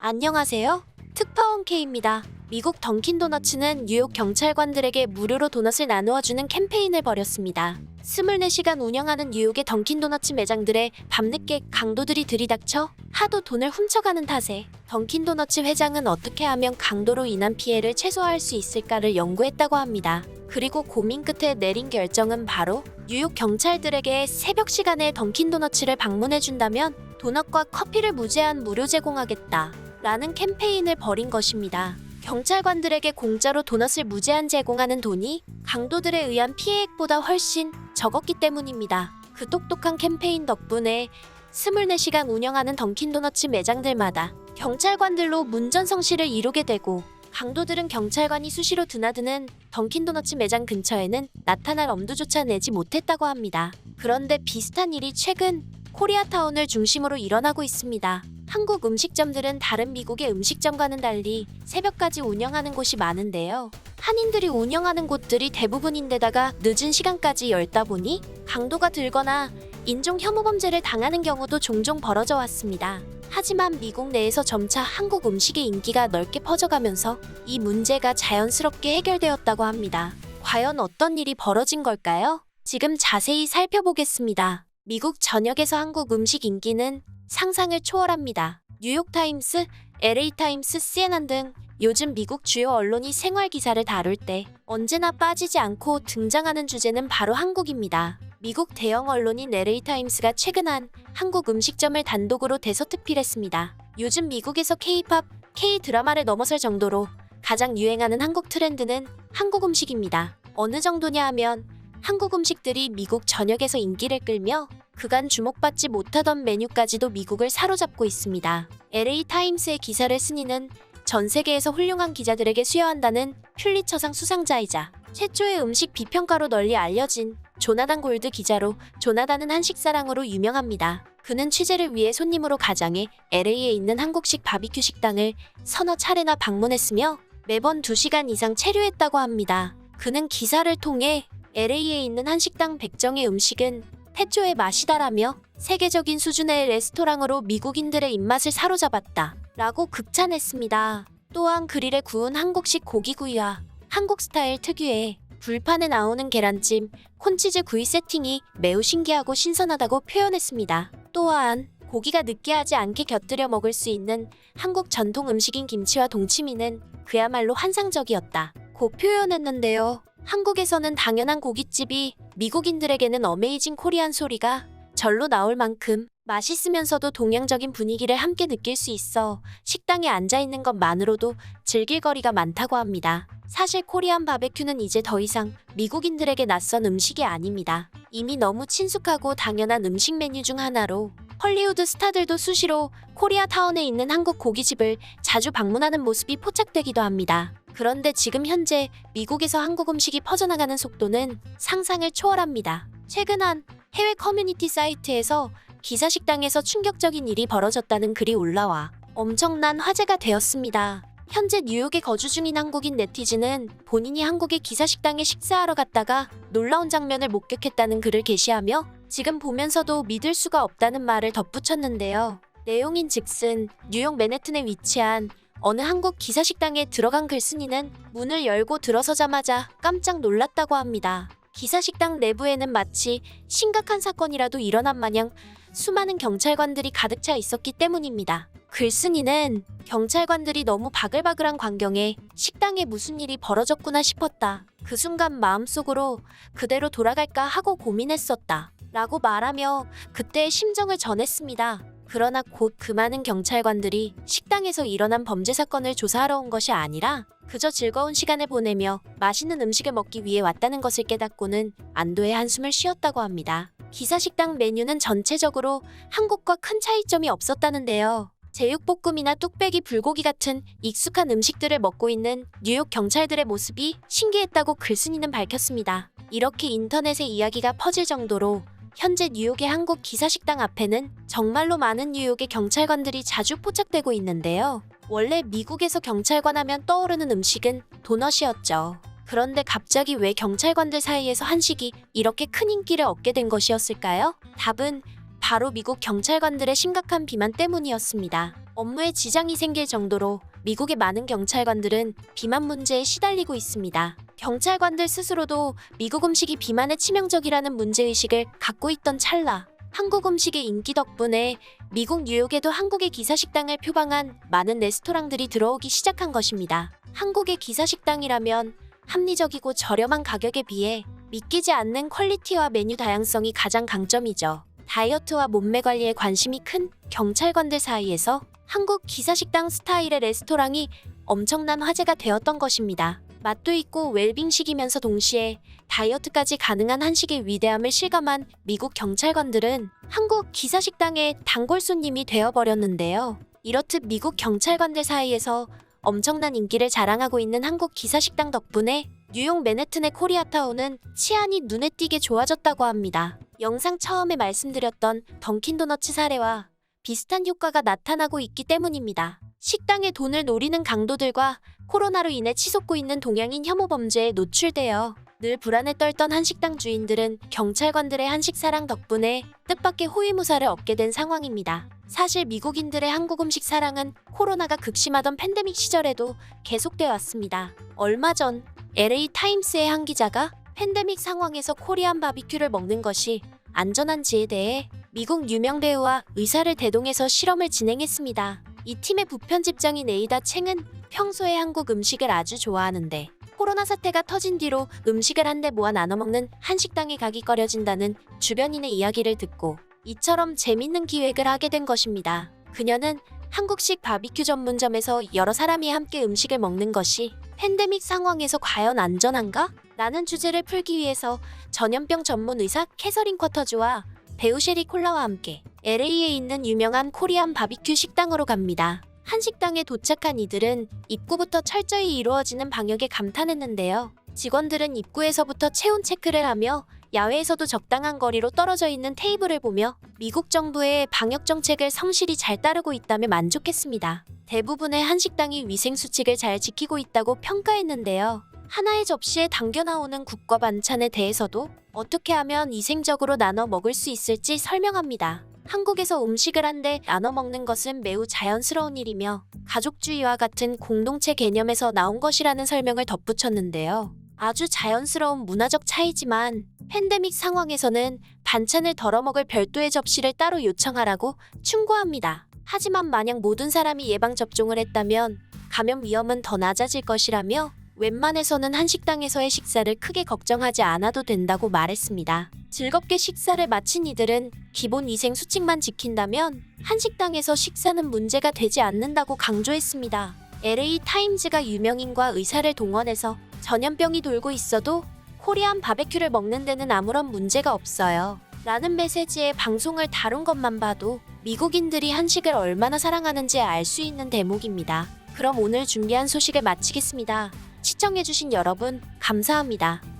안녕하세요. 특파원 K입니다. 미국 던킨도너츠는 뉴욕 경찰관들에게 무료로 도넛을 나누어주는 캠페인을 벌였습니다. 24시간 운영하는 뉴욕의 던킨도너츠 매장들에 밤늦게 강도들이 들이닥쳐 하도 돈을 훔쳐가는 탓에 던킨도너츠 회장은 어떻게 하면 강도로 인한 피해를 최소화할 수 있을까를 연구했다고 합니다. 그리고 고민 끝에 내린 결정은 바로 뉴욕 경찰들에게 새벽 시간에 던킨도너츠를 방문해준다면 도넛과 커피를 무제한 무료 제공하겠다 라는 캠페인을 벌인 것입니다. 경찰관들에게 공짜로 도넛을 무제한 제공하는 돈이 강도들에 의한 피해액보다 훨씬 적었기 때문입니다. 그 똑똑한 캠페인 덕분에 24시간 운영하는 던킨도너츠 매장들마다 경찰관들로 문전성시를 이루게 되고, 강도들은 경찰관이 수시로 드나드는 던킨도너츠 매장 근처에는 나타날 엄두조차 내지 못했다고 합니다. 그런데 비슷한 일이 최근 코리아타운을 중심으로 일어나고 있습니다. 한국 음식점들은 다른 미국의 음식점과는 달리 새벽까지 운영하는 곳이 많은데요. 한인들이 운영하는 곳들이 대부분인데다가 늦은 시간까지 열다 보니 강도가 들거나 인종 혐오 범죄를 당하는 경우도 종종 벌어져 왔습니다. 하지만 미국 내에서 점차 한국 음식의 인기가 넓게 퍼져가면서 이 문제가 자연스럽게 해결되었다고 합니다. 과연 어떤 일이 벌어진 걸까요? 지금 자세히 살펴보겠습니다. 미국 전역에서 한국 음식 인기는 상상을 초월합니다. 뉴욕타임스, LA타임스, CNN 등 요즘 미국 주요 언론이 생활 기사를 다룰 때 언제나 빠지지 않고 등장하는 주제는 바로 한국입니다. 미국 대형 언론인 LA타임스가 최근 한 한국 음식점을 단독으로 대서특필했습니다. 요즘 미국에서 K-팝, K-드라마를 넘어설 정도로 가장 유행하는 한국 트렌드는 한국 음식입니다. 어느 정도냐 하면 한국 음식들이 미국 전역에서 인기를 끌며 그간 주목받지 못하던 메뉴까지도 미국을 사로잡고 있습니다. LA타임스의 기사를 쓴 이는 전 세계에서 훌륭한 기자들에게 수여한다는 퓰리처상 수상자이자 최초의 음식 비평가로 널리 알려진 조나단 골드 기자로, 조나단은 한식사랑으로 유명합니다. 그는 취재를 위해 손님으로 가장해 LA에 있는 한국식 바비큐 식당을 서너 차례나 방문했으며 매번 2시간 이상 체류했다고 합니다. 그는 기사를 통해 LA에 있는 한식당 백정의 음식은 태초의 맛이다라며 세계적인 수준의 레스토랑으로 미국인들의 입맛을 사로잡았다 라고 극찬했습니다. 또한 그릴에 구운 한국식 고기구이와 한국 스타일 특유의 불판에 나오는 계란찜, 콘치즈 구이 세팅이 매우 신기하고 신선하다고 표현했습니다. 또한 고기가 느끼하지 않게 곁들여 먹을 수 있는 한국 전통 음식인 김치와 동치미는 그야말로 환상적이었다 고 표현했는데요. 한국에서는 당연한 고깃집이 미국인들에게는 어메이징 코리안 소리가 절로 나올 만큼 맛있으면서도 동양적인 분위기를 함께 느낄 수 있어 식당에 앉아있는 것만으로도 즐길 거리가 많다고 합니다. 사실 코리안 바베큐는 이제 더 이상 미국인들에게 낯선 음식이 아닙니다. 이미 너무 친숙하고 당연한 음식 메뉴 중 하나로 헐리우드 스타들도 수시로 코리아타운에 있는 한국 고깃집을 자주 방문하는 모습이 포착되기도 합니다. 그런데 지금 현재 미국에서 한국 음식이 퍼져나가는 속도는 상상을 초월합니다. 최근 한 해외 커뮤니티 사이트에서 기사 식당에서 충격적인 일이 벌어졌다는 글이 올라와 엄청난 화제가 되었습니다. 현재 뉴욕에 거주 중인 한국인 네티즌은 본인이 한국의 기사 식당에 식사하러 갔다가 놀라운 장면을 목격했다는 글을 게시하며 지금 보면서도 믿을 수가 없다는 말을 덧붙였는데요. 내용인즉슨 뉴욕 맨해튼에 위치한 어느 한국 기사 식당에 들어간 글쓴이는 문을 열고 들어서자마자 깜짝 놀랐다고 합니다. 기사 식당 내부에는 마치 심각한 사건이라도 일어난 마냥 수많은 경찰관들이 가득 차 있었기 때문입니다. 글쓴이는 경찰관들이 너무 바글바글한 광경에 식당에 무슨 일이 벌어졌구나 싶었다. 그 순간 마음속으로 그대로 돌아갈까 하고 고민했었다 라고 말하며 그때의 심정을 전했습니다. 그러나 곧 그 많은 경찰관들이 식당에서 일어난 범죄 사건을 조사하러 온 것이 아니라 그저 즐거운 시간을 보내며 맛있는 음식을 먹기 위해 왔다는 것을 깨닫고는 안도의 한숨을 쉬었다고 합니다. 기사 식당 메뉴는 전체적으로 한국과 큰 차이점이 없었다는데요. 제육볶음이나 뚝배기 불고기 같은 익숙한 음식들을 먹고 있는 뉴욕 경찰들의 모습이 신기했다고 글쓴이는 밝혔습니다. 이렇게 인터넷에 이야기가 퍼질 정도로 현재 뉴욕의 한국 기사 식당 앞에는 정말로 많은 뉴욕의 경찰관들이 자주 포착되고 있는데요. 원래 미국에서 경찰관 하면 떠오르는 음식은 도넛이었죠. 그런데 갑자기 왜 경찰관들 사이에서 한식이 이렇게 큰 인기를 얻게 된 것이었을까요? 답은 바로 미국 경찰관들의 심각한 비만 때문이었습니다. 업무에 지장이 생길 정도로 미국의 많은 경찰관들은 비만 문제에 시달리고 있습니다. 경찰관들 스스로도 미국 음식이 비만에 치명적이라는 문제의식을 갖고 있던 찰나 한국 음식의 인기 덕분에 미국 뉴욕에도 한국의 기사식당을 표방한 많은 레스토랑들이 들어오기 시작한 것입니다. 한국의 기사식당이라면 합리적이고 저렴한 가격에 비해 믿기지 않는 퀄리티와 메뉴 다양성이 가장 강점이죠. 다이어트와 몸매 관리에 관심이 큰 경찰관들 사이에서 한국 기사식당 스타일의 레스토랑이 엄청난 화제가 되었던 것입니다. 맛도 있고 웰빙식이면서 동시에 다이어트까지 가능한 한식의 위대함을 실감한 미국 경찰관들은 한국 기사식당의 단골 손님이 되어버렸는데요. 이렇듯 미국 경찰관들 사이에서 엄청난 인기를 자랑하고 있는 한국 기사식당 덕분에 뉴욕 맨해튼의 코리아타운은 치안이 눈에 띄게 좋아졌다고 합니다. 영상 처음에 말씀드렸던 던킨도너츠 사례와 비슷한 효과가 나타나고 있기 때문입니다. 식당의 돈을 노리는 강도들과 코로나로 인해 치솟고 있는 동양인 혐오 범죄에 노출되어 늘 불안에 떨던 한식당 주인들은 경찰관들의 한식 사랑 덕분에 뜻밖의 호위무사를 얻게 된 상황입니다. 사실 미국인들의 한국 음식 사랑은 코로나가 극심하던 팬데믹 시절에도 계속되어 왔습니다. 얼마 전 LA 타임스의 한 기자가 팬데믹 상황에서 코리안 바비큐를 먹는 것이 안전한지에 대해 미국 유명 배우와 의사를 대동해서 실험을 진행했습니다. 이 팀의 부편집장인 에이다 챙은 평소에 한국 음식을 아주 좋아하는데 코로나 사태가 터진 뒤로 음식을 한데 모아 나눠 먹는 한식당에 가기 꺼려진다는 주변인의 이야기를 듣고 이처럼 재밌는 기획을 하게 된 것입니다. 그녀는 한국식 바비큐 전문점에서 여러 사람이 함께 음식을 먹는 것이 팬데믹 상황에서 과연 안전한가? 라는 주제를 풀기 위해서 전염병 전문 의사 캐서린 쿼터즈와 배우 셰리 콜라와 함께 LA에 있는 유명한 코리안 바비큐 식당으로 갑니다. 한식당에 도착한 이들은 입구부터 철저히 이루어지는 방역에 감탄했는데요. 직원들은 입구에서부터 체온 체크를 하며 야외에서도 적당한 거리로 떨어져 있는 테이블을 보며 미국 정부의 방역 정책을 성실히 잘 따르고 있다며 만족했습니다. 대부분의 한식당이 위생 수칙을 잘 지키고 있다고 평가했는데요. 하나의 접시에 담겨 나오는 국과 반찬에 대해서도 어떻게 하면 위생적으로 나눠 먹을 수 있을지 설명합니다. 한국에서 음식을 한데 나눠 먹는 것은 매우 자연스러운 일이며 가족주의와 같은 공동체 개념에서 나온 것이라는 설명을 덧붙였는데요. 아주 자연스러운 문화적 차이지만 팬데믹 상황에서는 반찬을 덜어 먹을 별도의 접시를 따로 요청하라고 충고합니다. 하지만 만약 모든 사람이 예방접종을 했다면 감염 위험은 더 낮아질 것이라며 웬만해서는 한식당에서의 식사를 크게 걱정하지 않아도 된다고 말했습니다. 즐겁게 식사를 마친 이들은 기본 위생 수칙만 지킨다면 한식당에서 식사는 문제가 되지 않는다고 강조했습니다. LA 타임즈가 유명인과 의사를 동원해서 전염병이 돌고 있어도 코리안 바베큐를 먹는 데는 아무런 문제가 없어요. 라는 메시지의 방송을 다룬 것만 봐도 미국인들이 한식을 얼마나 사랑하는지 알 수 있는 대목입니다. 그럼 오늘 준비한 소식을 마치겠습니다. 시청해주신 여러분, 감사합니다.